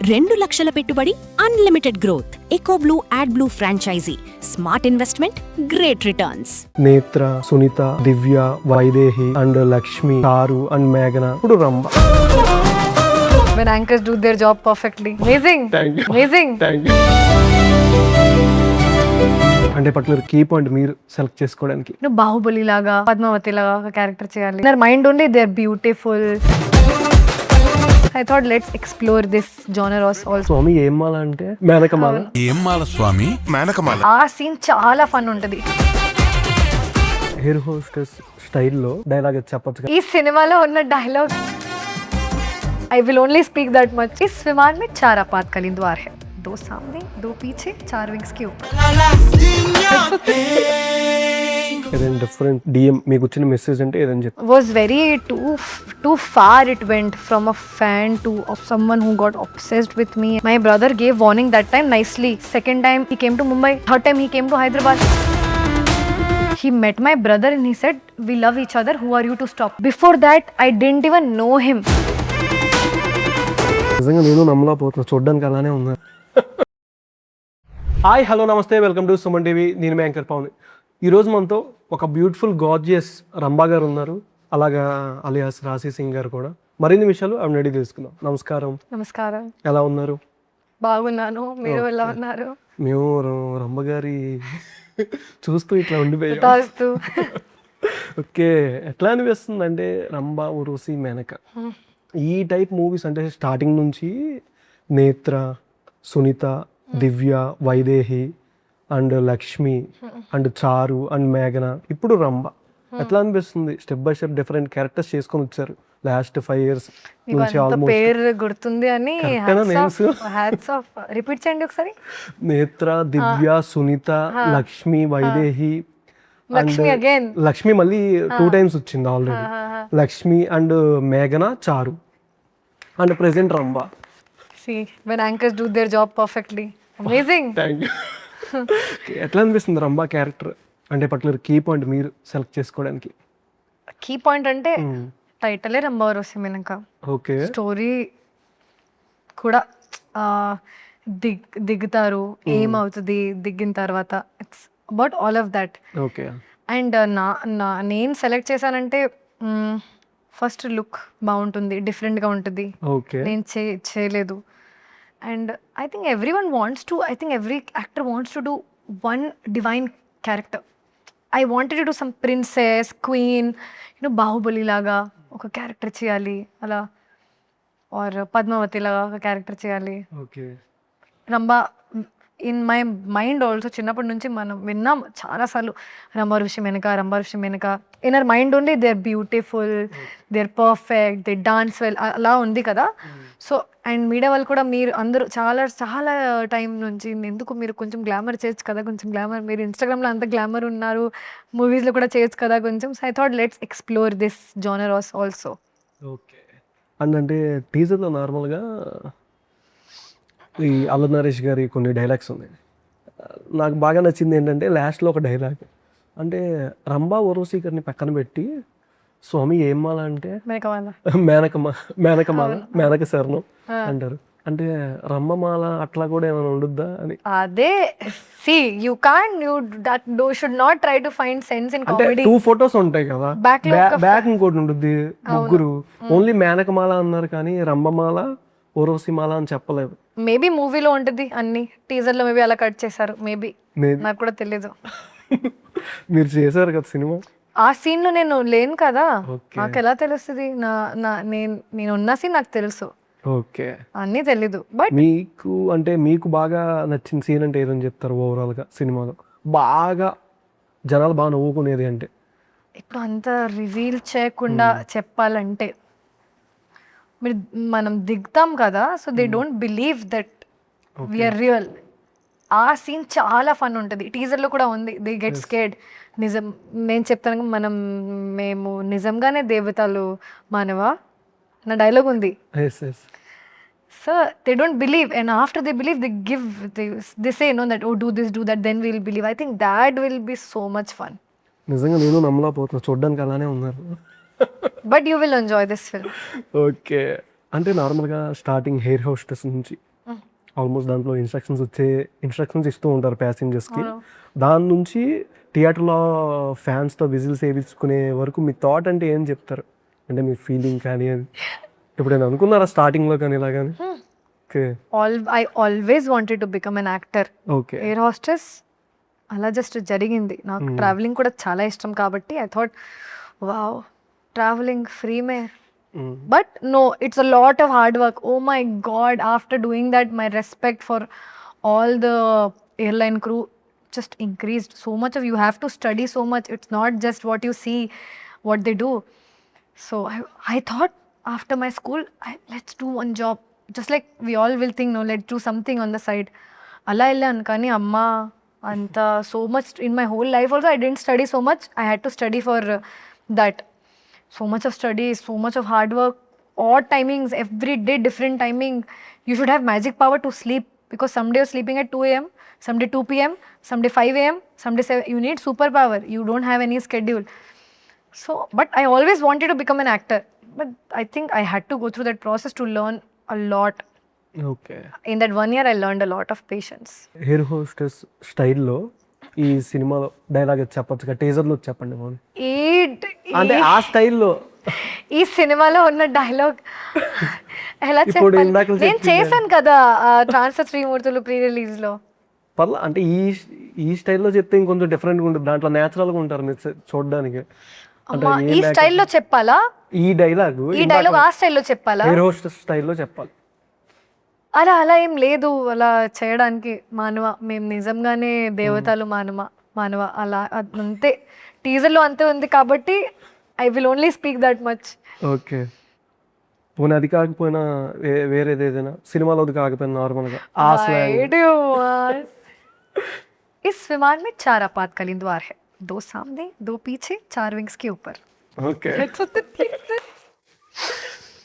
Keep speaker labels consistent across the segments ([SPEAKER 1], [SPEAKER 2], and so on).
[SPEAKER 1] 2,00,000 పెట్టుబడి, unlimited growth. Ecoblue AdBlue franchisee. Smart investment, great returns.
[SPEAKER 2] Netra, Sunitha, Divya, Vaidehi and Lakshmi, Charu and మేఘన, ఇప్పుడు Rambha.
[SPEAKER 3] When anchors do their job perfectly. Amazing.
[SPEAKER 2] Thank you.
[SPEAKER 3] Amazing.
[SPEAKER 2] Thank you. అంటే particular key point మీరు select చేసుకోవడానికి
[SPEAKER 3] నువ్వు బాహుబలి లాగా, పద్మావతి లాగా ఒక క్యారెక్టర్ చేయాలి. నా mind only they are beautiful. I thought let's explore this genre also.
[SPEAKER 2] స్వామి ఏం మాల అంటే మేనకమాల.
[SPEAKER 4] ఏం మాల స్వామి? మేనకమాల.
[SPEAKER 3] ఆ సీన్ చాలా ఫన్ ఉంటది.
[SPEAKER 2] హెయిర్ హోస్టెస్ స్టైల్లో డైలాగ్ చెప్పొచ్చు.
[SPEAKER 3] ఈ సినిమాలో ఉన్న dialogue I will only speak that much. इस विमान में 4 आपातकालीन द्वार है, 2 सामने 2 पीछे, 4 विंग्स के ऊपर.
[SPEAKER 2] ఏదైనా డిఫరెంట్ డిఎం మీకు వచ్చిన మెసేజ్ అంటే ఏదని చెప్తారు?
[SPEAKER 3] Was very too far it went from a fan to of someone who got obsessed with me. My brother gave warning that time nicely. Second time he came to Mumbai. Third time he came to Hyderabad. He met my brother and he said, "We love each other. Who are you to stop?" Before that, I didn't even know him.
[SPEAKER 2] నిజంగా నేను నమ్మలేకపోతున్నా, చూడడానికి అలానే ఉన్నారు. Hi, hello, నమస్తే, welcome to Suman TV. నేను మీ anchor Pawan. ఈరోజు మనతో ఒక బ్యూటిఫుల్ గార్జియస్ రంభా గారు ఉన్నారు, అలాగా అలియాస్ రాశి సింగ్ గారు కూడా. మరిన్ని విషయాలు ఆమె అడిగి తెలుసుకుందాం. నమస్కారం.
[SPEAKER 3] నమస్కారం.
[SPEAKER 2] ఎలా ఉన్నారు?
[SPEAKER 3] బాగున్నాను, మీరు ఎలా ఉన్నారు?
[SPEAKER 2] మేము రంభ గారి చూస్తూ ఇట్లా ఉండిపోయాం. ఓకే, ఎట్లా అనిపిస్తుంది అంటే రంభా, ఉర్వశి, మేనక ఈ టైప్ మూవీస్ అంటే స్టార్టింగ్ నుంచి నేత్ర, సునీత, దివ్య, వైదేహి అండ్ లక్ష్మి అండ్ చారు అండ్ మేఘన, ఇప్పుడు రంభ. ఎట్లా అనిపిస్తుంది? Step by step different characters చేసుకొని వచ్చారు లాస్ట్ 5 years నుంచి. ఆల్మోస్ట్
[SPEAKER 3] పేరు గుర్తుంది అని హ్యాట్స్ ఆఫ్. రిపీట్ చేయండి ఒకసారి.
[SPEAKER 2] నేత్ర, దివ్య, సునీత, లక్ష్మి, వైదేహి,
[SPEAKER 3] లక్ష్మి అగైన్.
[SPEAKER 2] లక్ష్మి మళ్ళీ 2 times వచ్చింది ఆల్రెడీ. లక్ష్మి అండ్ మేఘన, చారు and present Rambha.
[SPEAKER 3] See, when anchors do their job perfectly. Amazing.
[SPEAKER 2] Thank you. ఎట్లా అనిపిస్తుంది రంభా క్యారెక్టర్ అంటే పర్టికులర్ కీ పాయింట్ మీరు సెలెక్ట్ చేసుకోవడానికి?
[SPEAKER 3] కీ పాయింట్ అంటే టైటిలే రంభా ఉర్వశి మేనక.
[SPEAKER 2] ఓకే.
[SPEAKER 3] స్టోరీ కూడా దిగుతారు, ఏమవుతుంది దిగిన తర్వాత, it's about all of that.
[SPEAKER 2] Okay.
[SPEAKER 3] And నేను సెలెక్ట్ చేశానంటే ఫస్ట్ లుక్ బాగుంటుంది, డిఫరెంట్గా ఉంటుంది.
[SPEAKER 2] ఓకే.
[SPEAKER 3] నేను చేయలేదు. And I think every actor wants to do one divine character. I wanted to do some princess, queen, Baahubali లాగా ఒక క్యారెక్టర్ చేయాలి అలా, ఆర్ పద్మావతి లాగా ఒక క్యారెక్టర్ చేయాలి.
[SPEAKER 2] Okay.
[SPEAKER 3] Rambha in my mind also చిన్నప్పటి నుంచి మనం విన్నాం చాలాసార్లు, Rambha Urvashi Menaka. In our mind only they are beautiful, they are perfect, they dance well, అలా ఉంది కదా. సో అండ్ మీడియా వాళ్ళు కూడా మీరు అందరూ చాలా చాలా టైం నుంచి ఎందుకు మీరు కొంచెం గ్లామర్ చేయొచ్చు కదా, కొంచెం గ్లామర్, మీరు ఇన్స్టాగ్రామ్లో అంత గ్లామర్ ఉన్నారు, మూవీస్లో కూడా చేయొచ్చు కదా కొంచెం. So I thought let's explore this genre also.
[SPEAKER 2] Okay. And అంటే టీజర్లో నార్మల్గా ఈ అల్లు నరేష్ గారి కొన్ని డైలాగ్స్ ఉన్నాయి. నాకు బాగా నచ్చింది ఏంటంటే లాస్ట్లో ఒక డైలాగ్, అంటే రంభా ఉర్వశి గారిని పక్కన పెట్టి స్వామి ఏం మాల అంటే మేనక శరణం అంటారు. అంటే రంభమాల అట్లా కూడా ఏమైనా ఉండుద్దా అని.
[SPEAKER 3] అదే should not try to find sense in comedy.
[SPEAKER 2] 2 photos ఉంటాయి కదా, బ్యాక్ ఇంకోటి ఉంటుంది, ముగ్గురు. ఓన్లీ మేనకమాల అన్నారు కానీ రంభమాల, ఉర్వశి మాల అని చెప్పలేదు.
[SPEAKER 3] మేబీ మూవీలో ఉంటుంది అన్ని, టీజర్ లో మేబీ అలా కట్ చేశారు, మేబీ నాకు కూడా తెలీదు.
[SPEAKER 2] మీరు చేశారు కదా సినిమా,
[SPEAKER 3] ఆ సీన్ లో నేను లేను కదా, నాకు ఎలా తెలుస్తుంది? నేను ఉన్న సీన్ నాకు తెలుసు.
[SPEAKER 2] ఓకే.
[SPEAKER 3] అన్నీ తెలీదు. బట్
[SPEAKER 2] మీకు అంటే మీకు బాగా నచ్చిన సీన్ అంటే ఏదని చెప్తారు ఓవరాల్ గా సినిమాలో? బాగా జనాలు బాగా నవ్వుకునేది అంటే
[SPEAKER 3] ఇప్పుడు అంత రివీల్ చేయకుండా చెప్పాలంటే, మనం దిగుతాం కదా, so they don't believe that we're real. ఆ సీన్ చాలా ఫన్ ఉంటుంది, టీజర్లో కూడా ఉంది. They get scared. నిజం నేను చెప్తాను, మేము నిజంగానే దేవతలు మానవా నా డైలాగ్ ఉంది. So they don't believe, and after they believe they give, they say no that, oh do this, do that, then will believe. I think that will be so much fun.
[SPEAKER 2] నిజంగా నేను నమ్మలేకపోతున్నా, చూడడానికి అలానే ఉన్నారు.
[SPEAKER 3] But you will enjoy this film.
[SPEAKER 2] Okay. అంటే నార్మల్గా starting air hostess నుంచి almost దాంట్లో ఇన్స్ట్రక్షన్స్ ఇస్తూ ఉంటారు ప్యాసింజర్స్కి. దాని నుంచి థియేటర్లో ఫ్యాన్స్తో విజిల్స్ వేయించుకునే వరకు మీ థాట్ అంటే ఏం చెప్తారు? అంటే మీ ఫీలింగ్ కానీ అది ఎప్పుడైనా అనుకున్నారా స్టార్టింగ్లో కానీ ఇలా కానీ? Okay
[SPEAKER 3] I always wanted to become an actor.
[SPEAKER 2] Okay
[SPEAKER 3] air hostess అలా జస్ట్ జరిగింది. నాకు ట్రావెలింగ్ కూడా చాలా ఇష్టం కాబట్టి I thought wow travelling free మే. But no, it's a lot of hard work. Oh my God, after doing that my respect for all the airline crew just increased so much. Of you have to study so much. It's not just what you see, what they do. So I thought after my school, let's do one job. Just like we all will think, no, let's do something on the side. Alla illan kani amma anta so much in my whole life also I didn't study so much. I had to study for that. So much of study, so much of hard work, odd timings, every day different timing. You should have magic power to sleep, because someday you're sleeping at 2 a.m., someday 2 p.m., someday 5 a.m., someday 7. You need superpower. You don't have any schedule. So, but I always wanted to become an actor. But I think I had to go through that process to learn a lot.
[SPEAKER 2] Okay
[SPEAKER 3] In that 1 year, I learned a lot of patience.
[SPEAKER 2] Air hostess స్టైల్లో ఈ సినిమాలో dialogue చెప్పొచ్చు, టీజర్లో చెప్పండి పోనీ. అంటే ఆ స్టైల్లో
[SPEAKER 3] ఈ సినిమాలో ఉన్న డైలాగ్ ఎలా
[SPEAKER 2] ఇప్పుడు
[SPEAKER 3] చెప్పాలి?
[SPEAKER 2] ఇందాక
[SPEAKER 3] నేను చేశాను కదా ట్రాన్స్ఫర్ శ్రీమూర్తులు ప్రీ రిలీజ్ లో.
[SPEAKER 2] పర్లా అంటే ఈ స్టైల్లో చెప్తే ఇంకొంచెం డిఫరెంట్గా ఉంటుంది, దాంట్లో న్యాచురల్గా ఉంటారు మీరు చూడడానికి.
[SPEAKER 3] అమ్మా, ఈ స్టైల్లో చెప్పాలా?
[SPEAKER 2] ఈ డైలాగ్
[SPEAKER 3] ఆ స్టైల్లో చెప్పాలా?
[SPEAKER 2] ఎయిర్ హోస్టెస్ స్టైల్లో చెప్పాలి.
[SPEAKER 3] అలా ఏం లేదు అలా చేయడానికి. మానవ, మేము నిజంగానే దేవతలు, మానవ అలా అంతే. టీజర్లో అంతే ఉంది కాబట్టి I will only speak that much.
[SPEAKER 2] Okay పోనీ అది కాకపోయినా వేరేది ఏదైనా సినిమాలో అది కాకపోయినా నార్మల్గా ఆ స్లాంగ్.
[SPEAKER 3] इस विमान में 4 आपातकालीन द्वार है, 2 सामने 2 पीछे, 4 विंग्स के ऊपर.
[SPEAKER 2] ఓకే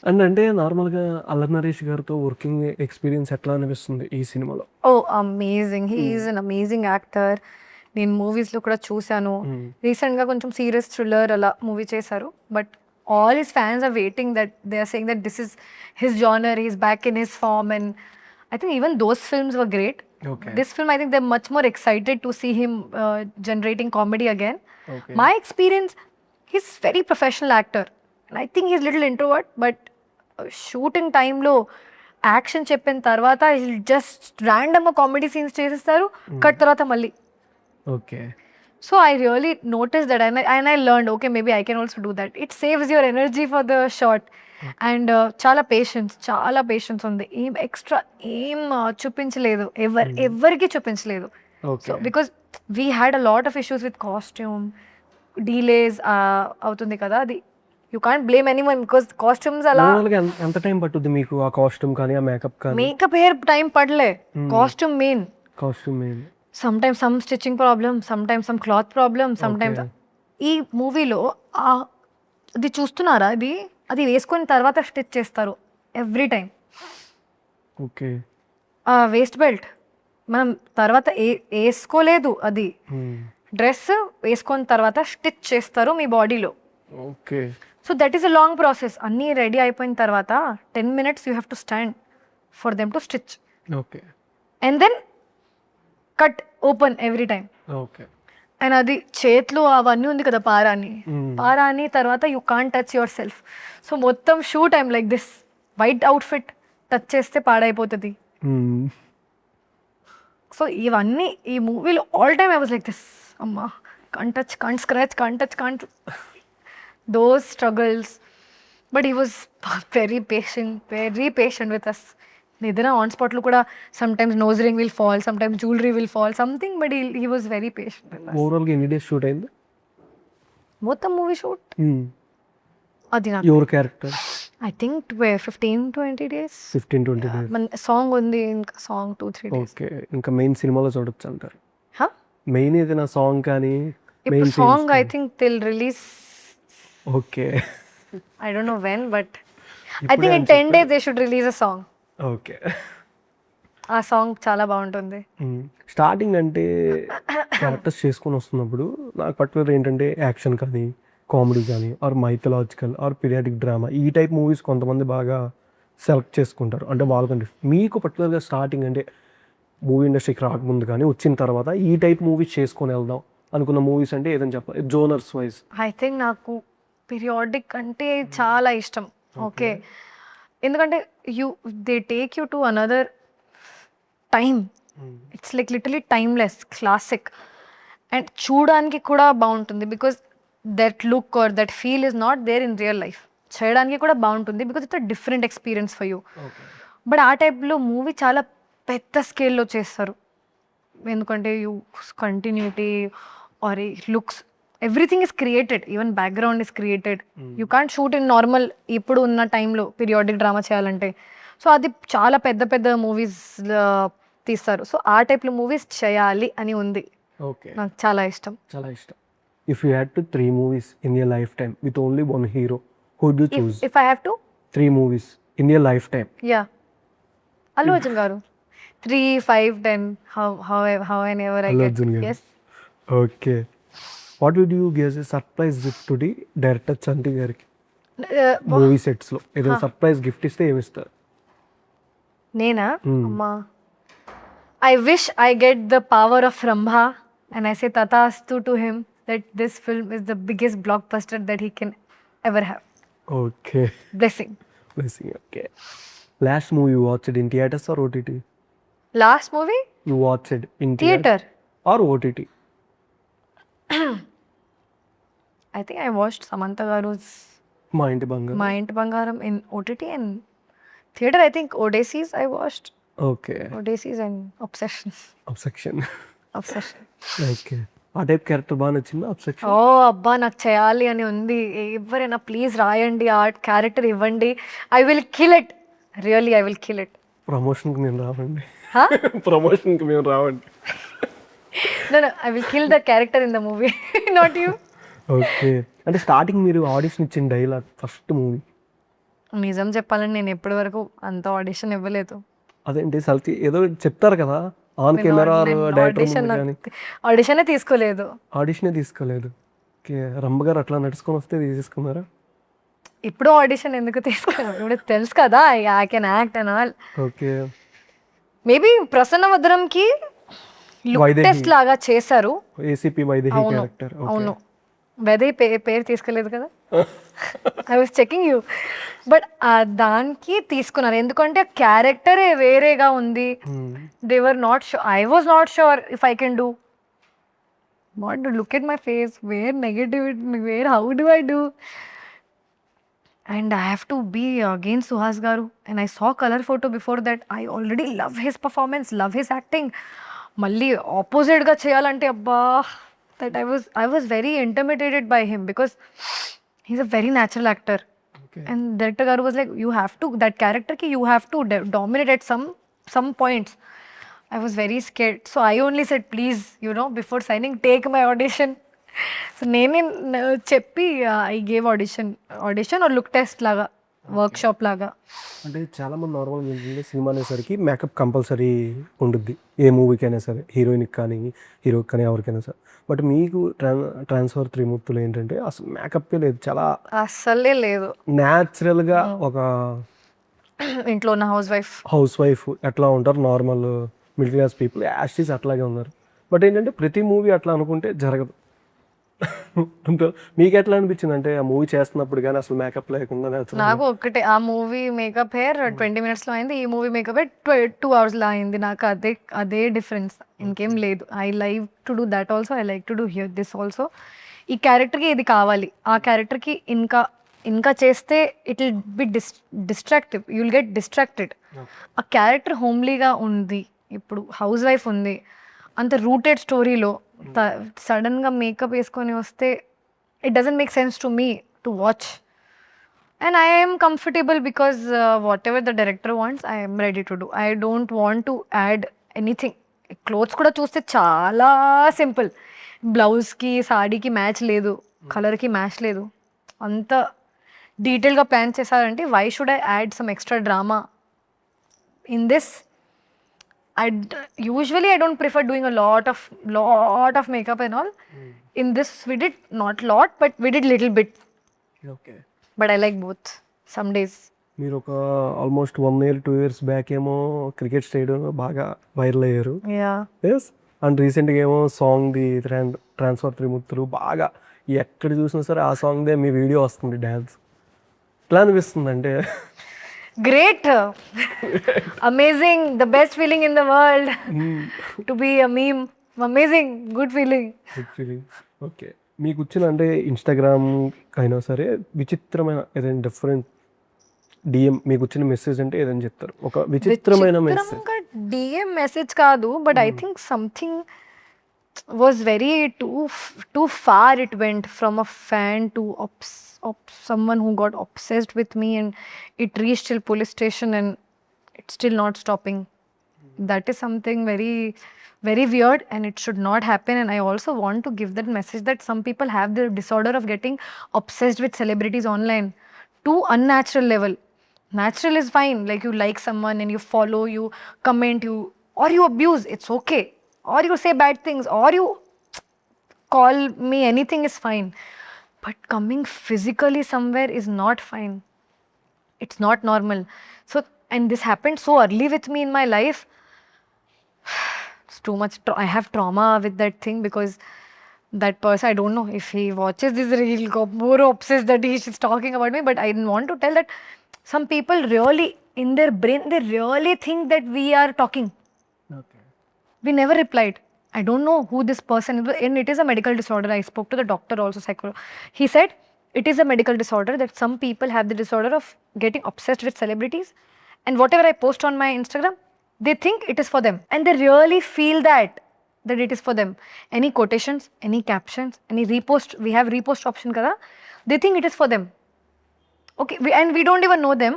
[SPEAKER 2] అండ్ అంటే నార్మల్గా అల్లరి నరేష్ గారితో వర్కింగ్ ఎక్స్పీరియన్స్ ఎట్లా అనిపిస్తుంది ఈ సినిమాలో?
[SPEAKER 3] Oh amazing, he is an amazing actor. నేను మూవీస్లో కూడా చూశాను. రీసెంట్గా కొంచెం సీరియస్ థ్రిల్లర్ అలా మూవీ చేశారు. But all his fans are waiting that they are saying that this is his genre, he is back in his form. And I think even those films were great.
[SPEAKER 2] Okay.
[SPEAKER 3] This film, I think they're much more excited to see him generating comedy again.
[SPEAKER 2] Okay.
[SPEAKER 3] My experience, he's very professional actor. And I think he's little introvert, but shooting time lo action cheppin tarvata he'll just random comedy scenes చేసేస్తారు, cut tarvata malli.
[SPEAKER 2] Okay
[SPEAKER 3] So I really noticed that, and I learned, okay, maybe I can also do that. It saves your energy for the shot. And చాలా patience ఉంది. ఏం extra ఏం చూపించలేదు, ఎవరికి చూపించలేదు.
[SPEAKER 2] Okay
[SPEAKER 3] so because we had a lot of issues with costume delays అవుతుంది కదా. అది you can't blame anyone because costumes అలా.
[SPEAKER 2] ఎంత టైం పట్టుద్ది మీకు ఆ కాస్ట్యూమ్ కానీ ఆ మేకప్ కానీ?
[SPEAKER 3] మేకప్ హెయిర్ టైం పడలే, costume main. Some times some stitching problem, some times some cloth problem, some times. ఈ మూవీలో అది చూస్తున్నారా, అది వేసుకున్న తర్వాత స్టిచ్ చేస్తారు every time.
[SPEAKER 2] Okay
[SPEAKER 3] waist belt మనం తర్వాత వేసుకోలేదు, అది డ్రెస్ వేసుకున్న తర్వాత స్టిచ్ చేస్తారు మీ బాడీలో.
[SPEAKER 2] Okay
[SPEAKER 3] so that is a long process. అన్నీ రెడీ అయిపోయిన తర్వాత 10 minutes you have to stand for them to stitch.
[SPEAKER 2] Okay
[SPEAKER 3] and then cut open every time.
[SPEAKER 2] Okay
[SPEAKER 3] and అది చేతులు అవన్నీ ఉంది కదా, పారాని తర్వాత you can't touch your self. So మొత్తం shoot I'm like this, white outfit touch చేస్తే పాడైపోతుంది. సో ఇవన్నీ ఈ మూవీలో all time I was like this, అమ్మా can't touch, can't scratch, can't touch, can't those struggles. But he was very patient with us. ఏదైనా on స్పాట్లో కూడా sometimes nose ring will fall, sometimes jewellery will fall, something. But he was very patient.
[SPEAKER 2] ఓవరాల్గా ఎన్ని days shoot అయింది
[SPEAKER 3] మొత్తం movie shoot? అది నాకు
[SPEAKER 2] your character
[SPEAKER 3] I think 15-20 days.
[SPEAKER 2] 15-20 days.
[SPEAKER 3] మన సాంగ్ ఉంది, ఇంకా సాంగ్ 2-3 days.
[SPEAKER 2] ఓకే ఇంకా మెయిన్ సినిమాలో చూడొచ్చు అంటారు? మెయిన్ ఏదైనా సాంగ్ కానీ
[SPEAKER 3] ఇప్పుడు song I think till release.
[SPEAKER 2] Okay
[SPEAKER 3] I don't know when, but I think in 10 days they should release a song.
[SPEAKER 2] Okay
[SPEAKER 3] ఆ సాంగ్ చాలా బాగుంటుంది.
[SPEAKER 2] స్టార్టింగ్ అంటే క్యారెక్టర్స్ చేసుకొని వస్తున్నప్పుడు నాకు పర్టికులర్ ఏంటంటే యాక్షన్ కానీ కామెడీ కానీ or mythological or periodic drama ఈ టైప్ మూవీస్ కొంతమంది బాగా సెలెక్ట్ చేసుకుంటారు అంటే వాళ్ళకంటే మీకు పర్టికులర్గా స్టార్టింగ్ అంటే మూవీ ఇండస్ట్రీకి రాకముందు కానీ వచ్చిన తర్వాత ఈ టైప్ మూవీస్ చేసుకొని వెళ్దాం అనుకున్న మూవీస్ అంటే ఏదని చెప్పాలి జోనర్స్ వైజ్?
[SPEAKER 3] ఐ థింక్ నాకు పీరియాడిక్ అంటే చాలా ఇష్టం. ఓకే, ఎందుకంటే they take you to another time. It's like literally timeless classic and చూడడానికి కూడా బాగుంటుంది because that look or that feel is not there in real life. చేయడానికి కూడా బాగుంటుంది because it's a different experience for you. But ఆ టైప్లో movie చాలా పెద్ద స్కేల్లో చేస్తారు ఎందుకంటే you continuity or looks everything is created, even background is created. You can't shoot in normal ఇప్పుడు ఉన్న టైంలో పీరియాడిక్ డ్రామా చేయాలంటే. సో అది చాలా పెద్ద పెద్ద మూవీస్ తీస్తారు. సో ఆ టైప్లో మూవీస్ చేయాలి అని ఉంది.
[SPEAKER 2] ఓకే,
[SPEAKER 3] నాకు చాలా ఇష్టం.
[SPEAKER 2] చాలా ఇష్టం. If you had to 3 movies in your lifetime with only one hero, who would you choose?
[SPEAKER 3] If I have to
[SPEAKER 2] 3 movies in your lifetime.
[SPEAKER 3] Yeah Allu Arjun గారు 3, 5, 10 how whenever I
[SPEAKER 2] Allu
[SPEAKER 3] get.
[SPEAKER 2] Arjun garu.
[SPEAKER 3] Yes.
[SPEAKER 2] Okay. What would you give as a surprise gift to the director Chanti గారికి movie sets లో ఏదైనా surprise gift ఇస్తే ఏమి ఇస్తారు?
[SPEAKER 3] నేనా అమ్మా, I wish I get the power of Rambha and I say తథాస్తు to him that this film is the biggest blockbuster that he can ever have.
[SPEAKER 2] Okay,
[SPEAKER 3] blessing.
[SPEAKER 2] Okay. Last movie you watched in theatres or OTT?
[SPEAKER 3] Last movie
[SPEAKER 2] you watched in
[SPEAKER 3] theatre
[SPEAKER 2] or OTT?
[SPEAKER 3] I think I watched Samantha గారు's
[SPEAKER 2] మా ఇంటి బంగారం.
[SPEAKER 3] మా Inti Bangaram in OTT and theatre. I think Odysseys I watched.
[SPEAKER 2] Okay,
[SPEAKER 3] Odysseys and obsession.
[SPEAKER 2] Obsession.
[SPEAKER 3] Obsession.
[SPEAKER 2] Okay, ఆ type character బాగా నచ్చిందా అబ్సెక్షన్?
[SPEAKER 3] ఓ అబ్బా, నాకు చేయాలి అని ఉంది. ఎవరైనా ప్లీజ్ రాయండి, ఆ క్యారెక్టర్ ఇవ్వండి. I will kill it, really I will kill it.
[SPEAKER 2] ప్రమోషన్కి మేము రావండి. ప్రమోషన్కి మేము రావండి.
[SPEAKER 3] No, I will kill the character in the movie, not you.
[SPEAKER 2] Okay, అంటే స్టార్టింగ్ మీరు ఆడిషన్ ఇచ్చిన డైలాగ్ ఫస్ట్ మూవీ
[SPEAKER 3] నిజం చెప్పాలని నేను ఎప్పటి వరకు అంత ఆడిషన్ ఇవ్వలేదు.
[SPEAKER 2] అదేంటి సల్తి ఏదో చెప్తారు కదా ఆన్ కెమెరా డైరెక్టర్ కానీ
[SPEAKER 3] ఆడిషనే తీసుకోలేదు.
[SPEAKER 2] ఆడిషనే తీసుకోలేదు. ఓకే, రంభ గారు అట్లా నడుచుకొని వస్తే తీసేసుకున్నారా?
[SPEAKER 3] ఇప్పుడు ఆడిషన్ ఎందుకు తీసుకోలేదు, ఇప్పుడు తెలుసు కదా I can act and all.
[SPEAKER 2] Okay,
[SPEAKER 3] maybe Prasanna Vadranki look test లాగా చేశారు.
[SPEAKER 2] ACP Vaidehi character.
[SPEAKER 3] అవును, వైదేహి పేరు తీసుకోలేదు కదా. I was checking you. But దానికి తీసుకున్నారు ఎందుకంటే ఆ క్యారెక్టరే వేరేగా ఉంది. They were not sure, I was not sure if I can do. What do look at my face, where negativity, where how do I do? And I have to be against Suhas Garu. And I saw color photo before that. I already love his performance, love his acting. Malli opposite ga cheyalante abba, that I was very intimidated by him because he's a very natural actor.
[SPEAKER 2] Okay.
[SPEAKER 3] And director Garu was like, you have to, that character ki you have to dominate at some points. I was very scared. So I only said, please, before signing, take my audition. సో నేనే చెప్పి I gave audition or look test లాగా, workshop లాగా.
[SPEAKER 2] అంటే చాలామంది నార్మల్గా ఏంటంటే cinema అనేసరికి మేకప్ కంపల్సరీ ఉంటుంది ఏ మూవీకైనా సరే, హీరోయిన్కి కానీ హీరోకి కానీ ఎవరికైనా సరే. బట్ మీకు ట్రాన్స్ఫర్ త్రిమూర్తులు ఏంటంటే అసలు మేకప్పే లేదు, చాలా
[SPEAKER 3] అస్సలే లేదు.
[SPEAKER 2] న్యాచురల్గా ఒక
[SPEAKER 3] ఇంట్లో ఉన్న హౌస్ వైఫ్
[SPEAKER 2] ఎట్లా ఉంటారు నార్మల్ మిడిల్ క్లాస్ పీపుల్ యాస్టీస్ అట్లాగే ఉన్నారు. బట్ ఏంటంటే ప్రతి మూవీ అట్లా అనుకుంటే జరగదు. మీకు ఎట్లా అనిపించింది అంటే ఆ మూవీ చేస్తున్నప్పుడు కానీ అసలు మేకప్ లేకుండా?
[SPEAKER 3] నాకు ఒక్కటే, ఆ మూవీ మేకప్ హెయిర్ 20 minutes అయింది, ఈ మూవీ మేకప్ హెయిర్ 2 hours అయింది. నాకు అదే డిఫరెన్స్, ఇంకేం లేదు. I like to do that also, I like to do here this also. ఈ క్యారెక్టర్కి ఇది కావాలి, ఆ క్యారెక్టర్కి ఇంకా చేస్తే it will be distractive, you will get distracted. ఆ క్యారెక్టర్ హోమ్లీగా ఉంది, ఇప్పుడు హౌస్ వైఫ్ ఉంది, అంత రూటెడ్ స్టోరీలో సడన్గా మేకప్ వేసుకొని వస్తే it doesn't make sense to me to watch. And I am comfortable because whatever the director wants, I am ready to do. I don't want to add anything. Clothes కూడా చూస్తే చాలా simple, బ్లౌజ్కి సాడీకి match లేదు, కలర్కి match లేదు, అంత డీటెయిల్గా plan చేశారంటే why should I add some extra drama in this? Usually I don't prefer doing a lot of makeup and all. In this we did not lot, but we did little bit.
[SPEAKER 2] Okay.
[SPEAKER 3] But I like both. Some days
[SPEAKER 2] మీరు ఒక almost 1 year 2 years back ఏమో cricket స్టేడియంలో బాగా viral అయ్యారు.
[SPEAKER 3] Yeah
[SPEAKER 2] yes. And రీసెంట్గా ఏమో సాంగ్ది transfer త్రిమూర్తులు బాగా ఎక్కడ చూసినా సరే ఆ సాంగ్దే మీ వీడియో వస్తుంది డ్యాన్స్. ఎట్లా అనిపిస్తుంది అంటే
[SPEAKER 3] great, amazing, the best feeling in the world to be a meme. Amazing, good feeling.
[SPEAKER 2] Okay, మీకు వచ్చిన అంటే ఇన్స్టాగ్రామ్ అయినా సరే విచిత్రమైన ఏదైనా డిఫరెంట్ డిఎం మీకు వచ్చిన మెసేజ్ అంటే ఏదని చెప్తారు? ఒక విచిత్రమైన మెసేజ్.
[SPEAKER 3] డిఎం మెసేజ్ కాదు, but I think something was very too far. It went from a fan to someone who got obsessed with me, and it reached till police station, and it's still not stopping. That is something very, very weird, and it should not happen. And I also want to give that message that some people have the disorder of getting obsessed with celebrities online to unnatural level. Natural is fine, like you like someone and you follow, you comment, you or you abuse, it's okay, or you say bad things, or you call me, anything is fine. But coming physically somewhere is not fine. It's not normal. So, and this happened so early with me in my life. It's too much. I have trauma with that thing, because that person, I don't know if he watches this, he'll go more obsessed that he's talking about me. But I want to tell that some people really, in their brain, they really think that we are talking.
[SPEAKER 2] Okay.
[SPEAKER 3] We never replied. I don't know who this person is, and it is a medical disorder. I spoke to the doctor also, He said it is a medical disorder, that some people have the disorder of getting obsessed with celebrities, and whatever I post on my Instagram, they think it is for them, and they really feel that it is for them. Any quotations, any captions, any repost, we have repost option kada, they think it is for them. Okay, and we don't even know them.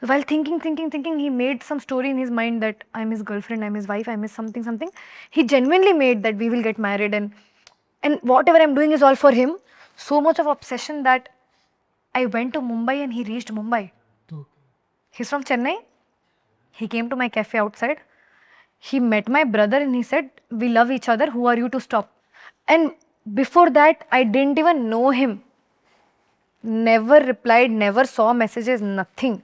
[SPEAKER 3] While thinking, he made some story in his mind that I'm his girlfriend, I'm his wife, I'm his something. He genuinely made that we will get married, and whatever I'm doing is all for him. So much of obsession that I went to Mumbai, and he reached Mumbai. He's from Chennai. He came to my cafe outside. He met my brother and he said, we love each other, who are you to stop? And before that, I didn't even know him. Never replied, never saw messages, nothing.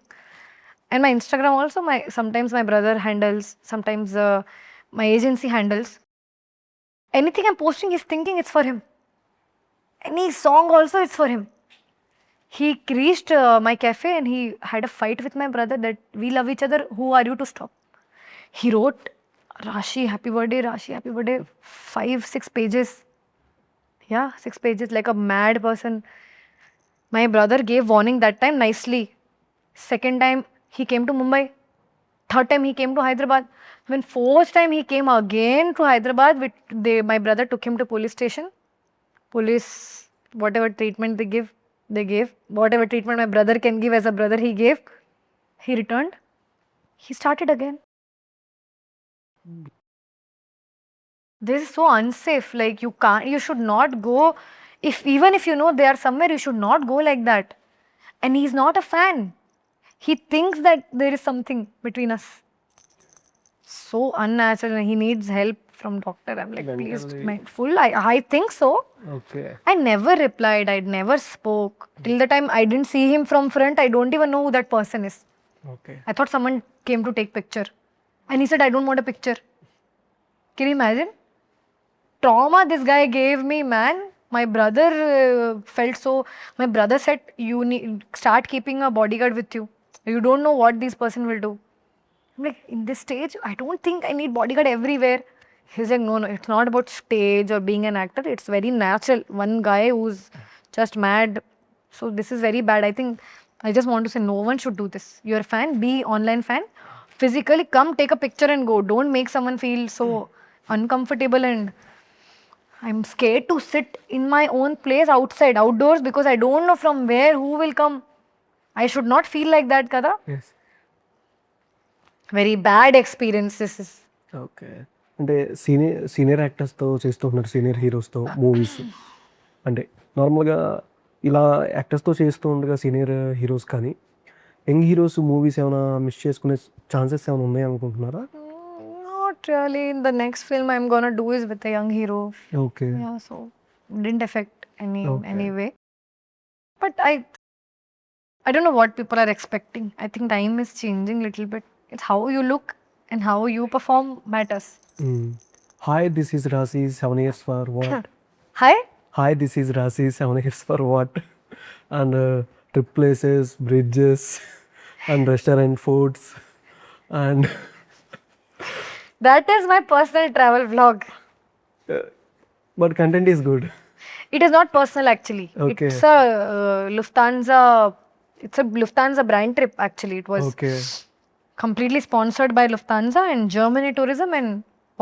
[SPEAKER 3] And my Instagram also, sometimes my brother handles, sometimes my agency handles. Anything I'm posting, he's thinking it's for him. Any song also, it's for him. He reached my cafe and he had a fight with my brother that we love each other, who are you to stop? He wrote, Rashi, happy birthday, 5-6 pages. Yeah, 6 pages, like a mad person. My brother gave warning that time nicely. Second time, he came to Mumbai. Third time, he came to Hyderabad. When fourth time, he came again to Hyderabad, my brother took him to police station. Police, whatever treatment they gave. Whatever treatment my brother can give as a brother, he gave. He returned. He started again. This is so unsafe. Like, you should not go. Even if you know they are somewhere, you should not go like that. And he's not a fan. He thinks that there is something between us. So unnatural, and he needs help from doctor. I'm like, please, mindful. I think so.
[SPEAKER 2] Okay.
[SPEAKER 3] I never replied. I never spoke. Till the time I didn't see him from front, I don't even know who that person is.
[SPEAKER 2] Okay.
[SPEAKER 3] I thought someone came to take picture. And he said, I don't want a picture. Can you imagine? Trauma this guy gave me, man. My brother felt so. My brother said, you need start keeping a bodyguard with you. You don't know what this person will do. I'm like, in this stage, I don't think I need bodyguard everywhere. He's like, no, it's not about stage or being an actor. It's very natural. One guy who's just mad. So this is very bad. I think I just want to say, no one should do this. You're a fan, be online fan. Physically come, take a picture and go. Don't make someone feel so uncomfortable, and I'm scared to sit in my own place outdoors, because I don't know from where, who will come. I should not feel like that, kada.
[SPEAKER 2] Yes.
[SPEAKER 3] Very bad experience this is.
[SPEAKER 2] Okay. అంటే senior యాక్టర్స్తో చేస్తుంటున్నారు, senior హీరోస్తో movies. అంటే నార్మల్గా ఇలా యాక్టర్స్తో చేస్తూ ఉండగా senior heroes కానీ young heroes movies ఏమైనా miss చేసుకునే chances ఏమైనా ఉన్నాయి అనుకుంటున్నారా?
[SPEAKER 3] Not really. The next film I'm gonna do is with a young hero.
[SPEAKER 2] Okay.
[SPEAKER 3] Yeah, so didn't affect any way. But I don't know what people are expecting. I think time is changing little bit. It's how you look and how you perform matters.
[SPEAKER 2] Hi, this is Rasi, 7 years for what?
[SPEAKER 3] Hi.
[SPEAKER 2] Hi, this is Rasi, 7 years for what? And trip places, bridges, and restaurant foods, and
[SPEAKER 3] That is my personal travel vlog.
[SPEAKER 2] but content is good.
[SPEAKER 3] It is not personal actually.
[SPEAKER 2] Okay.
[SPEAKER 3] It's a Lufthansa. It's a Lufthansa brand trip actually. It was
[SPEAKER 2] Okay.
[SPEAKER 3] completely sponsored by Lufthansa and Germany Tourism and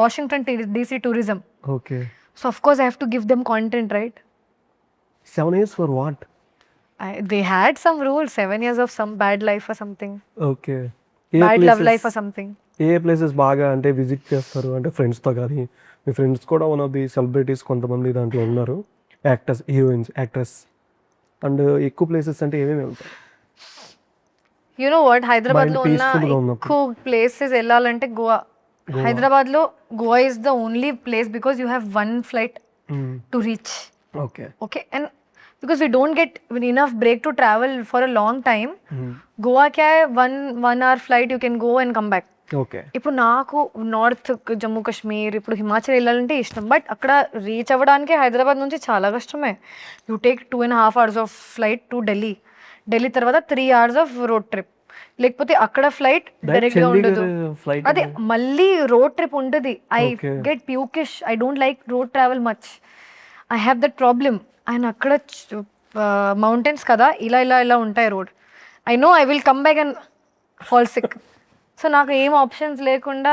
[SPEAKER 3] Washington DC Tourism.
[SPEAKER 2] Okay.
[SPEAKER 3] So of course I have to give them content, right?
[SPEAKER 2] 7 years for what?
[SPEAKER 3] They had some rules. 7 years of some bad life or something.
[SPEAKER 2] Okay
[SPEAKER 3] Bad love life or something.
[SPEAKER 2] A places బాగా అంటే visit చేస్తారు అంటే ఫ్రెండ్స్తో కానీ మీ friends కూడా one of the celebrities కొంతమంది దాంట్లో ఉన్నారు యాక్టర్స్ హీరోయిన్స్ యాక్ట్రెస్ అండ్ ఎక్కువ ప్లేసెస్ అంటే ఏమేమి వెళ్తారు
[SPEAKER 3] You know what? హైదరాబాద్ లో ఉన్న
[SPEAKER 2] peaceful గా ఉన్నప్పుడు.
[SPEAKER 3] ఎక్కువ ప్లేసెస్ వెళ్ళాలంటే గోవా. హైదరాబాద్ లో Goa is the only place because you have one flight to reach.
[SPEAKER 2] Okay
[SPEAKER 3] Okay, and because we don't get enough break to travel for a long time, Goa क्या है, one hour flight you can go and come back.
[SPEAKER 2] Okay
[SPEAKER 3] ఇప్పుడు నాకు north Jammu Kashmir ఇప్పుడు హిమాచల్ వెళ్ళాలంటే ఇష్టం, but అక్కడ reach అవ్వడానికి హైదరాబాద్ నుంచి చాలా కష్టమే. You take 2.5 hours of flight to Delhi, Delhi తర్వాత 3 hours ఆఫ్ రోడ్ ట్రిప్, లేకపోతే అక్కడ ఫ్లైట్ డైరెక్ట్ గా ఉండదు.
[SPEAKER 2] ఫ్లైట్
[SPEAKER 3] అదే మళ్ళీ రోడ్ ట్రిప్ ఉంటుంది. I
[SPEAKER 2] Okay.
[SPEAKER 3] Get pukish, I don't like road travel much. I have that problem. And అక్కడ మౌంటైన్స్ కదా, ఇలా ఇలా ఇలా ఉంటాయి road. I know I will come back and fall sick. So నాకు ఏం ఆప్షన్స్ లేకుండా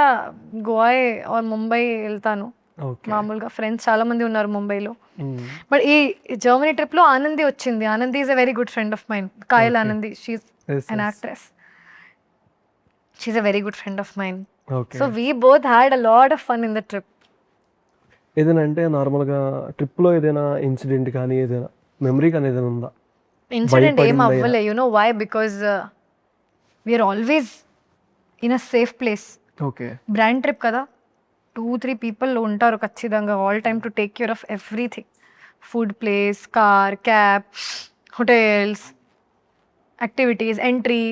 [SPEAKER 3] గోవా ఆర్ ముంబై వెళ్తాను.
[SPEAKER 2] ఓకే
[SPEAKER 3] మామూలుగా ఫ్రెండ్స్ చాలా మంది ఉన్నారు ముంబైలో. బట్ ఈ జర్మనీ ట్రిప్ లో ఆనంది వచ్చింది. Anandi is a very good friend of mine. Kayal Anandi, she
[SPEAKER 2] Yes,
[SPEAKER 3] an
[SPEAKER 2] yes.
[SPEAKER 3] actress. She's a very good friend of mine.
[SPEAKER 2] Okay
[SPEAKER 3] So we both had a lot of fun in the trip.
[SPEAKER 2] ఏదైనా అంటే నార్మల్గా ట్రిప్లో ఏదైనా incident కానీ ఏదైనా memory కానీ ఏదైనా ఉందా
[SPEAKER 3] Incident ఏం
[SPEAKER 2] భయపడిందా?
[SPEAKER 3] అవ్వలే. You know why? Because we are always in a safe place.
[SPEAKER 2] Okay
[SPEAKER 3] brand trip కదా, 2-3 people ఉంటారు ఖచ్చితంగా all time to take care of everything. Food, place, car, cab, hotels, activities, entry,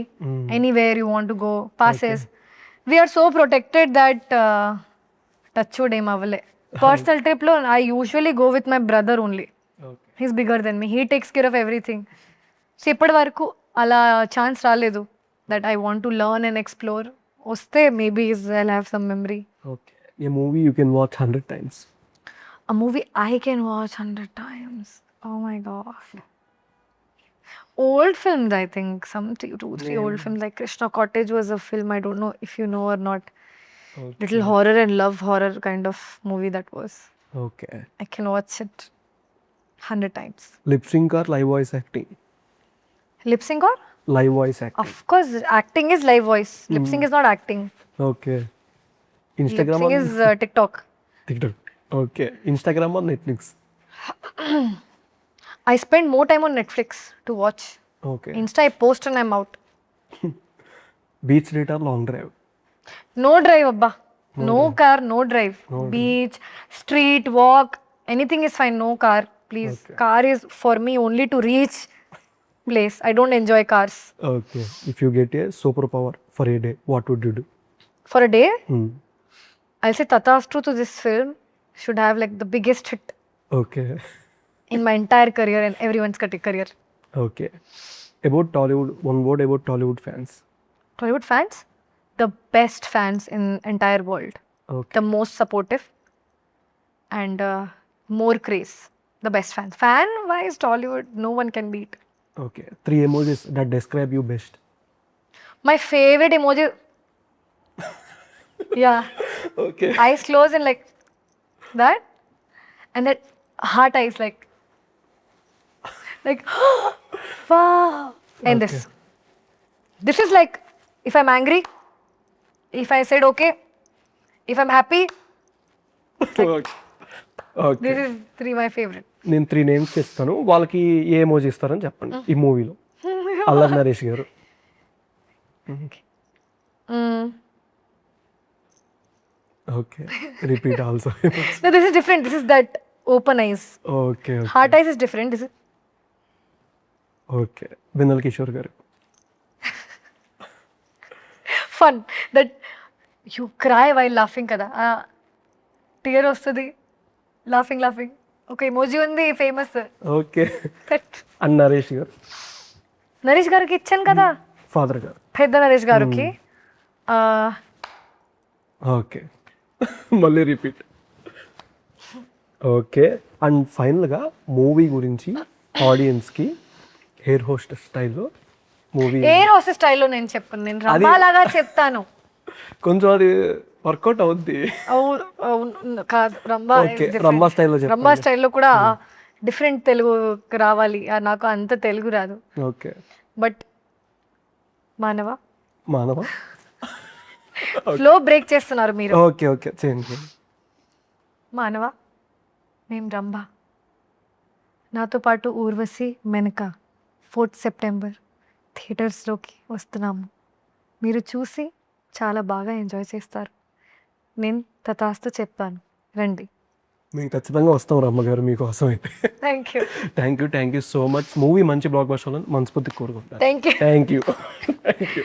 [SPEAKER 3] anywhere you want to go, passes. We are so protected that touch wood em avale. Personal trip lo I usually go with my brother only.
[SPEAKER 2] Okay
[SPEAKER 3] He's bigger than me. He takes care of everything. So ఇప్పటి వరకు అలా chance రాలేదు that I want to learn and explore. వస్తే maybe I'll have some memory.
[SPEAKER 2] Okay A movie you can watch 100 times?
[SPEAKER 3] A movie I can watch 100 times. Oh my god. Old films, I think. Some 2-3 old films. Like Krishna Cottage was a film. I don't know if you know or not. Little horror and love horror kind of movie that was.
[SPEAKER 2] Okay
[SPEAKER 3] I can watch it 100 times.
[SPEAKER 2] Lip sync or live voice acting?
[SPEAKER 3] Lip sync or?
[SPEAKER 2] Live voice acting.
[SPEAKER 3] Of course, acting is live voice. Lip sync is not acting.
[SPEAKER 2] Okay
[SPEAKER 3] Lip
[SPEAKER 2] Instagram
[SPEAKER 3] sync is TikTok.
[SPEAKER 2] TikTok. Okay Instagram are Netflix?
[SPEAKER 3] I spend more time on Netflix to watch.
[SPEAKER 2] Okay
[SPEAKER 3] Insta I post and I'm out.
[SPEAKER 2] Beach date are long drive?
[SPEAKER 3] No drive, Abba. No car, no drive. Beach, street, walk, anything is fine. No car, please. Car is for me only to reach place. I don't enjoy cars.
[SPEAKER 2] Okay if you get a super power for a day what would you do?
[SPEAKER 3] For a day, I'll say Tatastru to this film should have like the biggest hit
[SPEAKER 2] okay
[SPEAKER 3] in my entire career and everyone's career.
[SPEAKER 2] Okay about Tollywood one word about Tollywood fans.
[SPEAKER 3] Tollywood fans, the best fans in entire world.
[SPEAKER 2] Okay
[SPEAKER 3] The most supportive and more craze. The best fans. Fan wise, Tollywood, no one can beat.
[SPEAKER 2] Okay 3 emojis that describe you best.
[SPEAKER 3] My favorite emoji. Yeah.
[SPEAKER 2] Okay
[SPEAKER 3] Eyes closed and like that. And that heart eyes like wow. And this. This is like if I'm angry, if I said okay, if I'm happy,
[SPEAKER 2] okay
[SPEAKER 3] this is 3 my favorite.
[SPEAKER 2] నేను 3 names ఇస్తాను, వాళ్ళకి ఏ emoji ఇస్తారని చెప్పండి ఈ మూవీలో. అల్లరి నరేష్ గారు. Okay repeat also.
[SPEAKER 3] No, this is different. This is that open eyes.
[SPEAKER 2] Okay
[SPEAKER 3] Heart eyes is different. This is
[SPEAKER 2] okay Vennela Kishore గారు.
[SPEAKER 3] Fun that you cry while laughing కదా, టీయర్ వస్తుంది లాఫింగ్ లాఫింగ్. ఒక ఎమోజీ ఉంది ఫేమస్.
[SPEAKER 2] ఓకే. అండ్ నరేష్ గారు?
[SPEAKER 3] నరేష్ గారికి ఇచ్చాను కదా,
[SPEAKER 2] father గారు,
[SPEAKER 3] పెద్ద నరేష్ గారికి.
[SPEAKER 2] ఓకే. మళ్ళీ రిపీట్. ఓకే. అండ్ ఫైనల్గా మూవీ గురించి ఆడియన్స్కి హెయిర్ హోస్ట్ స్టైల్లో మూవీ,
[SPEAKER 3] ఎయిర్ హోస్ట్ స్టైల్లో నేను చెప్పను, నేను రంభాలాగా చెప్తాను.
[SPEAKER 2] కొంచెం అది వర్కౌట్ అవుద్ది.
[SPEAKER 3] అవును కాదు, రంభా
[SPEAKER 2] ఓకే, రంభా స్టైల్లో
[SPEAKER 3] రంభా స్టైల్లో కూడా డిఫరెంట్ తెలుగు రావాలి, నాకు అంత తెలుగు రాదు.
[SPEAKER 2] ఓకే.
[SPEAKER 3] బట్ మానవ
[SPEAKER 2] మానవ
[SPEAKER 3] ఫ్లో బ్రేక్ చేస్తున్నారు మీరు.
[SPEAKER 2] ఓకే ఓకే చేయండి.
[SPEAKER 3] మానవ, మేం రంభా, నాతో పాటు ఊర్వశి, మెనక 4th సెప్టెంబర్ థియేటర్స్లోకి వస్తున్నాము. మీరు చూసి చాలా బాగా ఎంజాయ్ చేస్తారు. నేను తథాస్తు చెప్పాను, రండి.
[SPEAKER 2] మీకు ఖచ్చితంగా వస్తాం రమ్మగారు మీకోసం అయితే.
[SPEAKER 3] Thank you.
[SPEAKER 2] Thank you so much. Movie మంచి బ్లాక్ బస్టర్ మనస్ఫూర్తి కోరుకుంటాను.
[SPEAKER 3] Thank you.
[SPEAKER 2] Thank you.